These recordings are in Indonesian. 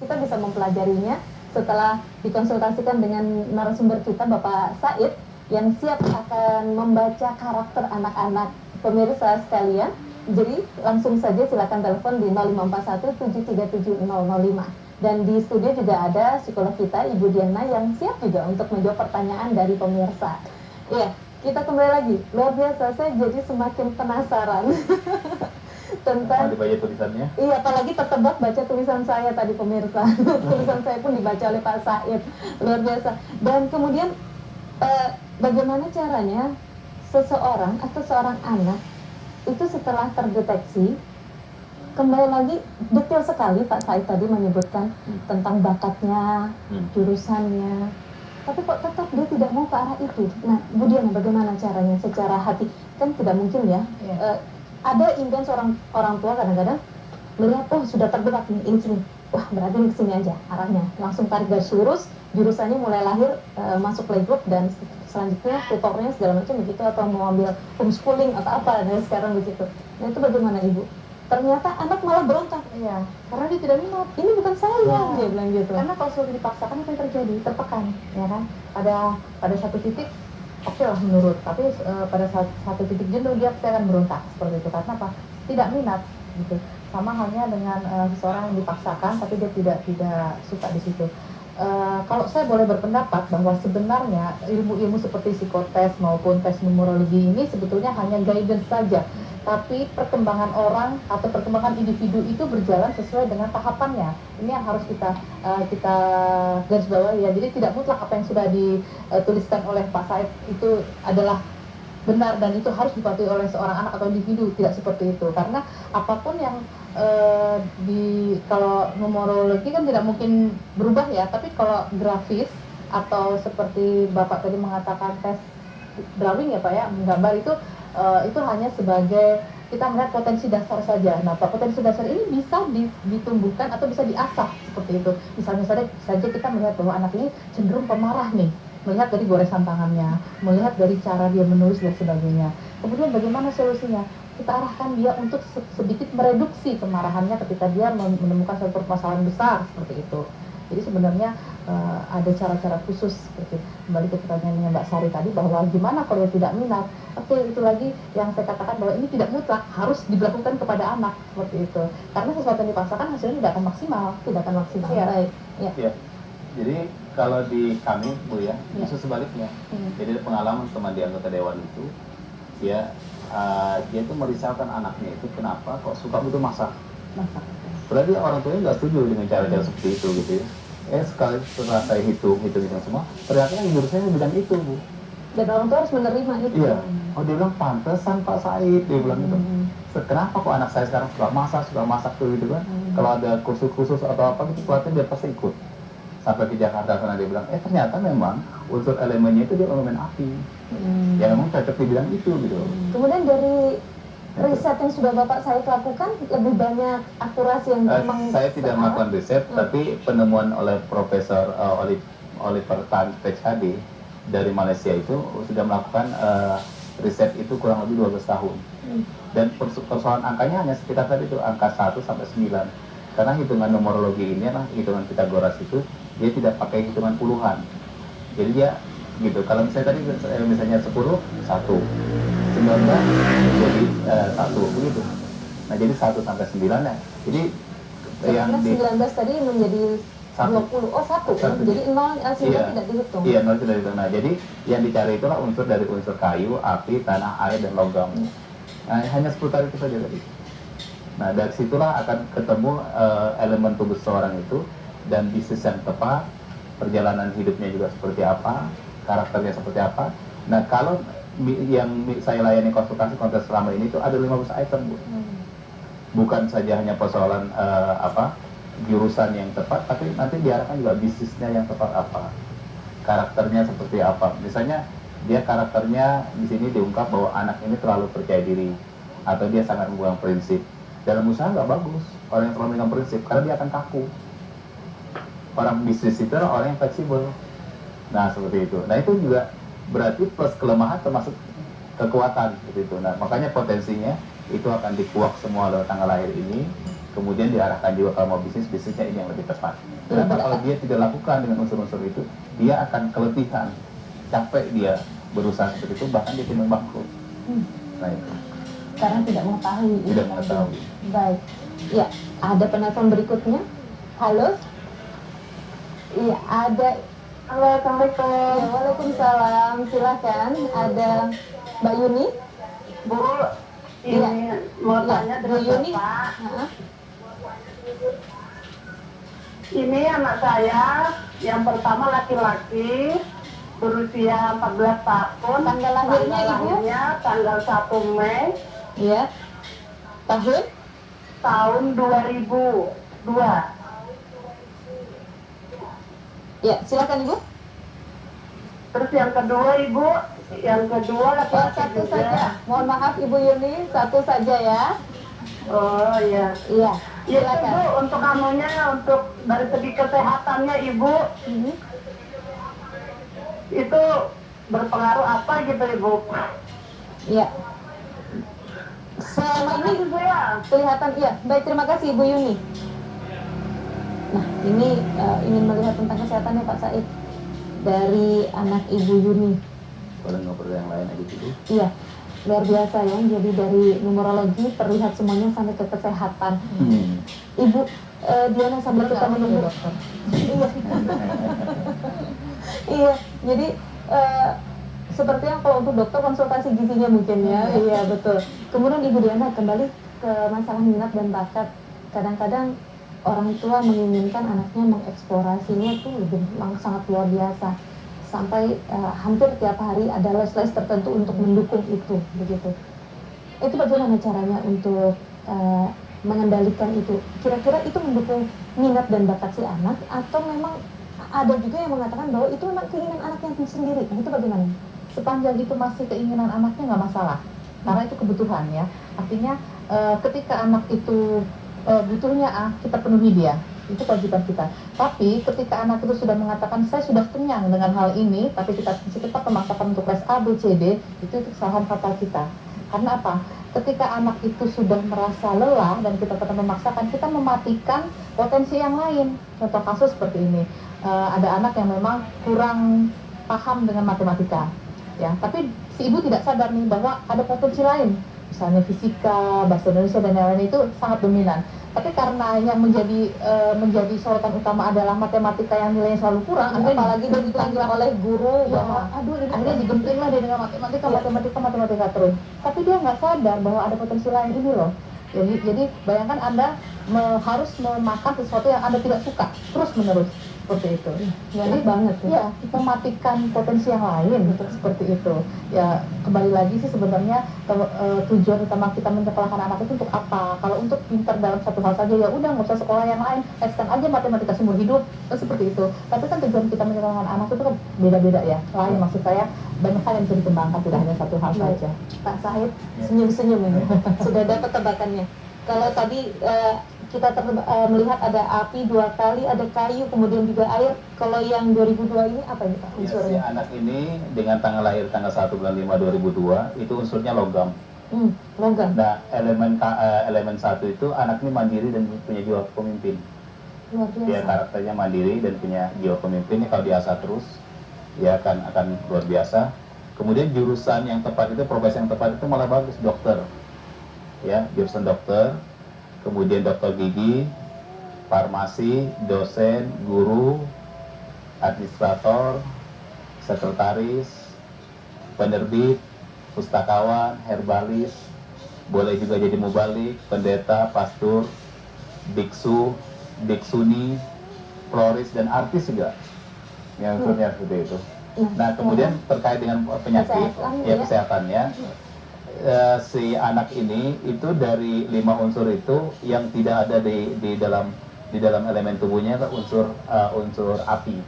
kita bisa mempelajarinya setelah dikonsultasikan dengan narasumber kita Bapak Said yang siap akan membaca karakter anak-anak. Pemirsa sekalian, jadi langsung saja silakan telepon di 0541 737 005. Dan di studio juga ada psikolog kita Ibu Diana yang siap juga untuk menjawab pertanyaan dari pemirsa. Iya, kita kembali lagi. Luar biasa, saya jadi semakin penasaran tentang dibaca tulisannya. Iya, apalagi tertebak baca tulisan saya tadi pemirsa. Tulisan saya pun dibaca oleh Pak Said. Luar biasa. Dan kemudian bagaimana caranya seseorang atau seorang anak itu setelah terdeteksi, kembali lagi detail sekali Pak Said tadi menyebutkan tentang bakatnya, jurusannya, tapi kok tetap dia tidak mau ke arah itu. Nah, Bu Diana, bagaimana caranya secara hati? Kan tidak mungkin ya. Ada impian seorang orang tua kadang-kadang melihat, oh sudah terberak nih, ini sini. Wah, berarti ke sini aja arahnya. Langsung tarik garis lurus, jurusannya mulai lahir, masuk playgroup dan selanjutnya tutornya segala macam begitu, atau mau ambil homeschooling atau apa, dan sekarang begitu. Nah, itu bagaimana Ibu? Ternyata anak malah berontak. Iya, karena dia tidak minat. Ini bukan saya, dia bilang gitu. Karena kalau sudah dipaksakan apa yang terjadi? Tertekan, ya kan? Pada satu titik oke lah menurut, tapi pada satu titik jenuh dia pasti akan berontak seperti itu. Karena apa? Tidak minat, gitu. Sama halnya dengan seseorang yang dipaksakan, tapi dia tidak suka di situ. Kalau saya boleh berpendapat bahwa sebenarnya ilmu-ilmu seperti psikotes maupun tes numerologi ini sebetulnya hanya guidance saja, tapi perkembangan orang atau perkembangan individu itu berjalan sesuai dengan tahapannya. Ini yang harus kita garis bawahi ya. Jadi tidak mutlak apa yang sudah dituliskan oleh Pak Said itu adalah benar dan itu harus dipatuhi oleh seorang anak atau individu, tidak seperti itu. Karena apapun yang kalau numerologi kan tidak mungkin berubah ya, tapi kalau grafis atau seperti Bapak tadi mengatakan tes drawing ya Pak ya, menggambar itu hanya sebagai kita melihat potensi dasar saja. Nah, potensi dasar ini bisa ditumbuhkan atau bisa diasah seperti itu. Misalnya saja kita melihat bahwa anak ini cenderung pemarah nih, melihat dari goresan tangannya, melihat dari cara dia menulis dan sebagainya. Kemudian bagaimana solusinya? Kita arahkan dia untuk sedikit mereduksi kemarahannya ketika dia menemukan suatu permasalahan besar seperti itu. Jadi sebenarnya ada cara-cara khusus seperti kembali ke pertanyaannya Mbak Sari tadi bahwa gimana kalau dia tidak minat. Oke, itu lagi yang saya katakan bahwa ini tidak mutlak harus diberlakukan kepada anak seperti itu. Karena sesuatu yang dipaksakan hasilnya tidak akan maksimal, tidak akan maksimal. Ya. Baik. Ya. Jadi kalau di kami Bu ya, itu sebaliknya. Jadi pengalaman teman di anggota dewan itu, dia itu merisaukan anaknya itu kenapa kok suka begitu masak. Berarti orang tuanya nggak setuju dengan cara-cara seperti itu gitu ya. Sekali setelah saya hitung semua, ternyata yang jurusannya bidang itu Bu. Dan orang tua harus menerima itu. Iya. Oh, dia bilang pantesan Pak Said, dia bilang gitu. Kenapa kok anak saya sekarang suka masak tuh gitu kan? Kalau ada kursus atau apa gitu, pelatih dia pasti ikut. Sampai ke Jakarta sana dia bilang, ternyata memang unsur elemennya itu dia elemen api. Ya memang cocok di bidang itu gitu. Kemudian dari riset yang sudah Bapak Said lakukan, lebih banyak akurasi yang memang saya tidak melakukan riset, tapi penemuan oleh Profesor Oliver Tan PhD dari Malaysia itu sudah melakukan riset itu kurang lebih 12 tahun. Dan persoalan angkanya hanya sekitar tadi itu, angka 1 sampai 9. Karena hitungan numerologi ini adalah hitungan Pitagoras itu, dia tidak pakai hitungan puluhan. Jadi dia gitu, kalau misalnya tadi misalnya 10, 1, 19 jadi 1 begitu. Nah, jadi 1 sampai 9 ya. Jadi yang di 19 tadi menjadi 20. Oh, 1. Jadi 0 hasilnya tidak dihitung. Iya, 0 tidak dihitung. Nah, jadi yang dicari itulah unsur dari unsur kayu, api, tanah, air, dan logam. Nah, hanya 10 kali itu saja tadi. Nah, dari situlah akan ketemu elemen tubuh seseorang itu dan bisnis yang tepat, perjalanan hidupnya juga seperti apa, karakternya seperti apa. Nah, kalau yang saya layani konsultasi selama ini itu ada 15 item Bu. Bukan saja hanya persoalan jurusan yang tepat, tapi nanti diarahkan juga bisnisnya yang tepat apa, karakternya seperti apa. Misalnya dia karakternya di sini diungkap bahwa anak ini terlalu percaya diri atau dia sangat memegang prinsip. Dalam usaha nggak bagus orang yang terlalu memegang prinsip karena dia akan kaku. Orang bisnis itu adalah orang yang fleksibel. Nah, seperti itu. Nah, itu juga berarti plus kelemahan termasuk kekuatan seperti itu. Nah, makanya potensinya itu akan dikuak semua lewat tanggal lahir ini. kemudian diarahkan juga kalau mau bisnisnya ini yang lebih tepat. Ya, Kenapa kalau dia tidak lakukan dengan unsur-unsur itu, dia akan keletihan, capek dia berusaha seperti itu, bahkan dia tidak bangkrut. Nah itu. Karena tidak mengetahui. Tidak mengetahui. Baik. Ya, ada penelpon berikutnya. Halo. Iya, ada. Halo, Assalamualaikum. Ya, waalaikumsalam. Silakan. Ada Mbak Yuni. Bu, ini Iya. mau Ya, tanya Bu dengan Yuni. Bapak. Ha-ha. Ini anak saya yang pertama laki-laki berusia 14 tahun. Tanggal lahirnya, Tanggal Ibu? lahirnya tanggal 1 Mei Ya. Tahun? tahun 2002. Ya, silakan Ibu. Terus yang kedua Ibu, yang kedua Ya, laki-laki satu juga. saja. Mohon maaf Ibu Yuni, satu saja ya. Oh iya. Iya. Ya Silakan. Ibu, untuk anunya, untuk dari segi kesehatannya Ibu, Mhm. itu berpengaruh apa gitu Ibu? Iya. Selama ini Itu saya. kelihatan, iya. Baik, terima kasih Ibu Yuni. Nah, ini ingin melihat tentang kesehatannya Pak Said dari anak Ibu Yuni. Boleh ngobrol yang lain aja dulu. Iya, luar biasa ya. Jadi dari numerologi terlihat semuanya sampai ke kesehatan. Ibu Diana sambil kita menunggu. dokter. Iya. Iya, jadi sepertinya kalau untuk dokter konsultasi gizinya mungkin ya. Iya, betul. Kemudian Ibu Diana kembali ke masalah minat dan bakat. Kadang-kadang orang tua menginginkan anaknya mengeksplorasinya tuh lebih sangat luar biasa. Sampai hampir tiap hari ada les-les tertentu untuk mendukung itu, begitu. Itu bagaimana caranya untuk mengendalikan itu? Kira-kira itu mendukung minat dan bakat si anak, atau memang ada juga yang mengatakan bahwa itu memang keinginan anaknya sendiri? Nah, itu bagaimana? Sepanjang itu masih keinginan anaknya nggak masalah, karena itu kebutuhan ya. Artinya ketika anak itu butuhnya A, kita penuhi dia, itu kewajiban kita. Tapi ketika anak itu sudah mengatakan saya sudah kenyang dengan hal ini, tapi kita tetap memaksakan untuk les A, B, C, D, itu kesalahan fatal kita. Karena apa? Ketika anak itu sudah merasa lelah dan kita tetap memaksakan, kita mematikan potensi yang lain. Contoh kasus seperti ini, ada anak yang memang kurang paham dengan matematika, ya. Tapi si ibu tidak sadar nih bahwa ada potensi lain, misalnya fisika, bahasa Indonesia dan lain-lain itu sangat dominan. Tapi karena yang menjadi sorotan utama adalah matematika yang nilainya selalu kurang, Apalagi dia dibilang oleh guru bahwa aduh ini akhirnya digempling lah dia dengan matematika terus. Tapi dia nggak sadar bahwa ada potensi lain ini loh. Jadi bayangkan Anda harus memakan sesuatu yang Anda tidak suka terus menerus seperti itu. enak banget ya. Ya, mematikan potensi yang lain seperti itu. Ya, kembali lagi sih sebenarnya tujuan utama kita menyekolahkan anak itu untuk apa? Kalau untuk pintar dalam satu hal saja ya udah nggak usah sekolah yang lain, leskan aja matematika seumur hidup, seperti itu. Tapi kan tujuan kita menyekolahkan anak itu kan beda-beda ya. Lain maksud saya banyak hal yang bisa dikembangkan, tidak hanya satu hal Baik. saja. Pak Sahid senyum-senyum ini. Sudah dapat tebakannya. Kalau tadi kita melihat ada api 2 kali, ada kayu, kemudian juga air. Kalau yang 2002 ini apa ini Pak Ya, si unsurnya? anak ini dengan tanggal lahir tanggal 1 bulan 5 2002 itu unsurnya logam. Logam. Nah, elemen 1 itu anak ini mandiri dan punya jiwa pemimpin. Luar Dia biasa. karakternya mandiri dan punya jiwa pemimpin. Kalau diasah terus, ya akan luar biasa. Kemudian jurusan yang tepat itu, profesi yang tepat itu malah bagus, dokter. Ya, jurusan dokter. Kemudian dokter gigi, farmasi, dosen, guru, administrator, sekretaris, penerbit, pustakawan, herbalis, boleh juga jadi mubalik, pendeta, pastor, biksu, biksuni, floris, dan artis juga. Yang unsurnya seperti itu. Nah, kemudian terkait dengan penyakit, Kesehatan, ya ya. kesehatannya, si anak ini itu dari 5 unsur itu yang tidak ada di dalam elemen tubuhnya adalah unsur api.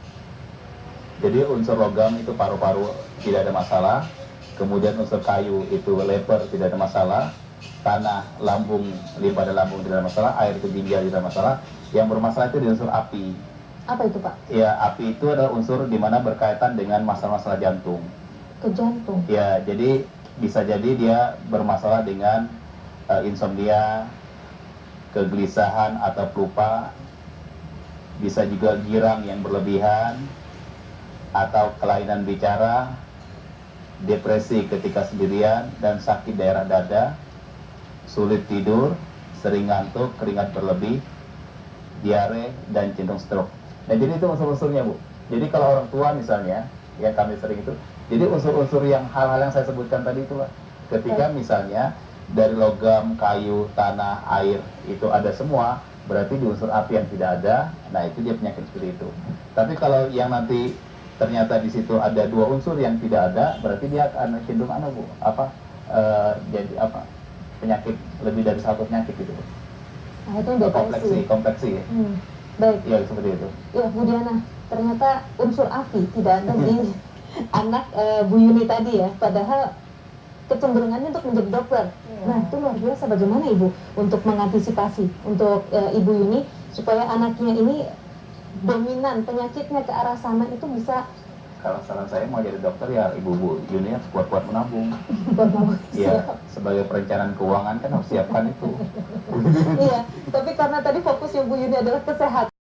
Jadi unsur logam itu paru-paru tidak ada masalah, kemudian unsur kayu itu lever tidak ada masalah, tanah, lambung, limpa dan lambung tidak ada masalah, air itu ginjal tidak ada masalah. Yang bermasalah itu di unsur api. Apa itu Pak? Ya, api itu adalah unsur di mana berkaitan dengan masalah-masalah jantung. Ke jantung. Ya, jadi bisa jadi dia bermasalah dengan insomnia, kegelisahan atau pelupa, bisa juga girang yang berlebihan, atau kelainan bicara, depresi ketika sendirian, dan sakit daerah dada, sulit tidur, sering ngantuk, keringat berlebih, diare, dan cenderung stroke. Nah, jadi itu unsur-unsurnya, Bu. Jadi kalau orang tua misalnya, yang kami sering itu, jadi unsur-unsur yang hal-hal yang saya sebutkan tadi itu, Pak. Ketika misalnya dari logam, kayu, tanah, air itu ada semua, berarti di unsur api yang tidak ada, nah itu dia penyakit seperti itu. Tapi kalau yang nanti ternyata di situ ada dua unsur yang tidak ada, berarti dia akan cenderung Bu, jadi penyakit lebih dari satu penyakit gitu, Bu. Nah, itu depresi. Kompleksi ya. Baik. Ya, seperti itu. Ya, Bu Diana, ternyata unsur api tidak ada di anak Bu Yuni tadi ya, padahal kecenderungannya untuk menjadi dokter. Nah, itu luar biasa. Bagaimana Ibu untuk mengantisipasi untuk Ibu Yuni supaya anaknya ini dominan penyakitnya ke arah sana itu bisa. Kalau saran saya mau jadi dokter ya ibu-ibu Yuni harus kuat-kuat menabung. Ya, sebagai perencanaan keuangan kan harus siapkan itu. Iya, tapi karena tadi fokusnya Bu Yuni adalah kesehatan.